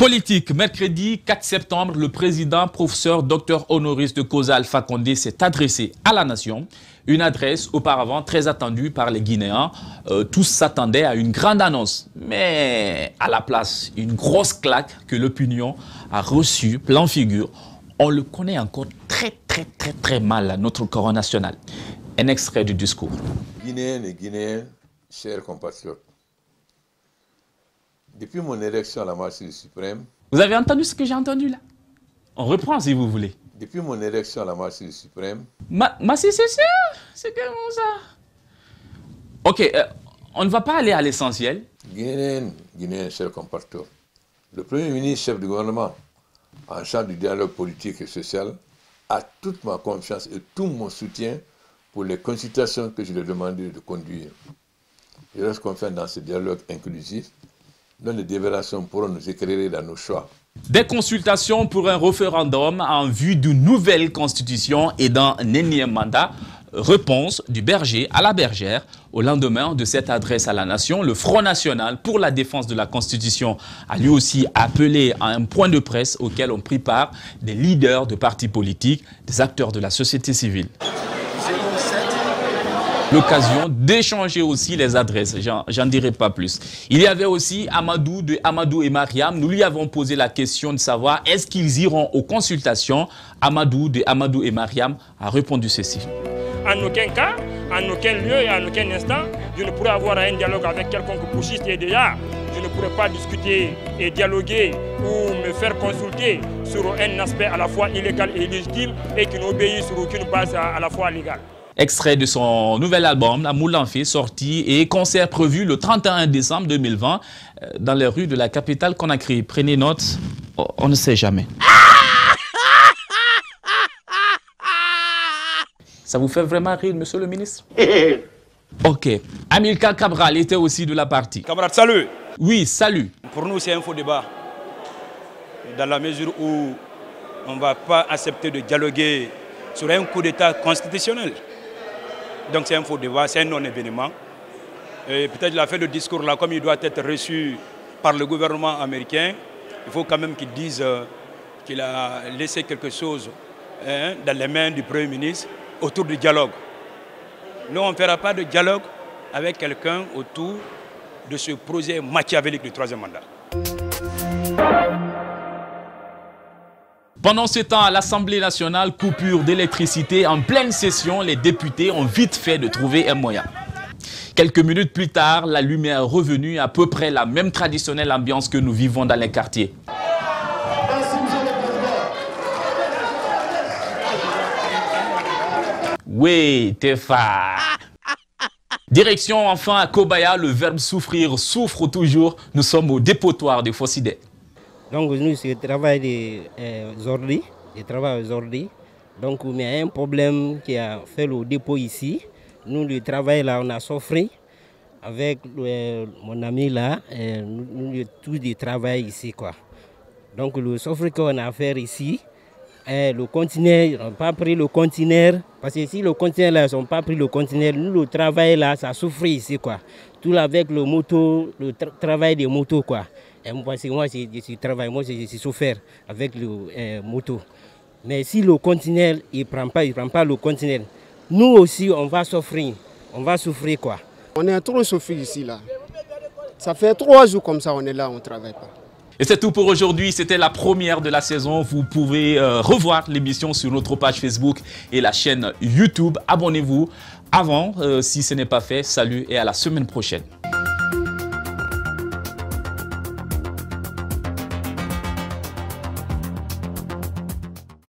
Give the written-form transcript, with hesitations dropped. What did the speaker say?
Politique, mercredi 4 septembre, le président professeur Dr honoris de causa Alpha Condé s'est adressé à la nation. Une adresse auparavant très attendue par les Guinéens. Tous s'attendaient à une grande annonce. Mais à la place, une grosse claque que l'opinion a reçue, plein figure. On le connaît encore très mal à notre corps national. Un extrait du discours. Guinéennes et Guinéens, chers compatriotes, depuis mon élection à la Majesté suprême... Vous avez entendu ce que j'ai entendu là? On reprend si vous voulez. Depuis mon élection à la Majesté suprême... C'est comment ça? Ok, on ne va pas aller à l'essentiel. Guinéennes, Guinéens, chers compatriotes, le Premier ministre, chef du gouvernement, en charge du dialogue politique et social, a toute ma confiance et tout mon soutien pour les consultations que je lui ai demandé de conduire. Je reste confiant dans ce dialogue inclusif, dont les délibérations pourront nous éclairer dans nos choix. Des consultations pour un référendum en vue d'une nouvelle constitution et d'un énième mandat. Réponse du berger à la bergère. Au lendemain de cette adresse à la nation, le Front National pour la défense de la Constitution a lui aussi appelé à un point de presse auquel ont pris part des leaders de partis politiques, des acteurs de la société civile. L'occasion d'échanger aussi les adresses, j'en dirai pas plus. Il y avait aussi Amadou de Amadou et Mariam. Nous lui avons posé la question de savoir est-ce qu'ils iront aux consultations. Amadou de Amadou et Mariam a répondu ceci. En aucun cas, en aucun lieu et en aucun instant, je ne pourrais avoir un dialogue avec quelconque putschiste et déjà, je ne pourrais pas discuter et dialoguer ou me faire consulter sur un aspect à la fois illégal et illégitime et qui n'obéit sur aucune base à la fois légale. Extrait de son nouvel album, La Moulanfé, sorti et concert prévu le 31 décembre 2020 dans les rues de la capitale Conakry. Prenez note, on ne sait jamais. Ça vous fait vraiment rire, monsieur le ministre? Ok. Amilcar Cabral était aussi de la partie. Camarade, salut. Oui, salut. Pour nous, c'est un faux débat. Dans la mesure où on ne va pas accepter de dialoguer sur un coup d'État constitutionnel. Donc c'est un faux débat, c'est un non-événement. Peut-être qu'il a fait le discours là, comme il doit être reçu par le gouvernement américain, il faut quand même qu'il dise qu'il a laissé quelque chose dans les mains du Premier ministre autour du dialogue. Nous, on ne fera pas de dialogue avec quelqu'un autour de ce projet machiavélique du troisième mandat. Pendant ce temps, à l'Assemblée nationale, coupure d'électricité. En pleine session, les députés ont vite fait de trouver un moyen. Quelques minutes plus tard, la lumière est revenue, à peu près la même traditionnelle ambiance que nous vivons dans les quartiers. Oui, Tefa. Direction enfin à Kobaya, le verbe souffrir souffre toujours. Nous sommes au dépotoir de Fossidé. Donc nous, c'est le travail des ordis, Donc il y a un problème qui a fait le dépôt ici. Nous, le travail là, on a souffert avec mon ami là. Nous, tous des travail ici, quoi. Donc le souffre qu'on a fait ici, le conteneur, on n'a pas pris le conteneur. Parce que si le conteneur là, ils n'ont pas pris le conteneur, nous, le travail là, ça souffre ici, quoi. Tout avec le moto, le travail des motos, quoi. Et moi, je travaille, moi, je souffert avec le moto. Mais si le conteneur, il ne prend pas le conteneur, nous aussi, on va souffrir. On va souffrir, quoi. On est trop souffert ici, là. Ça fait 3 jours comme ça, on est là, on ne travaille pas. Et c'est tout pour aujourd'hui. C'était la première de la saison. Vous pouvez revoir l'émission sur notre page Facebook et la chaîne YouTube. Abonnez-vous avant, si ce n'est pas fait. Salut et à la semaine prochaine.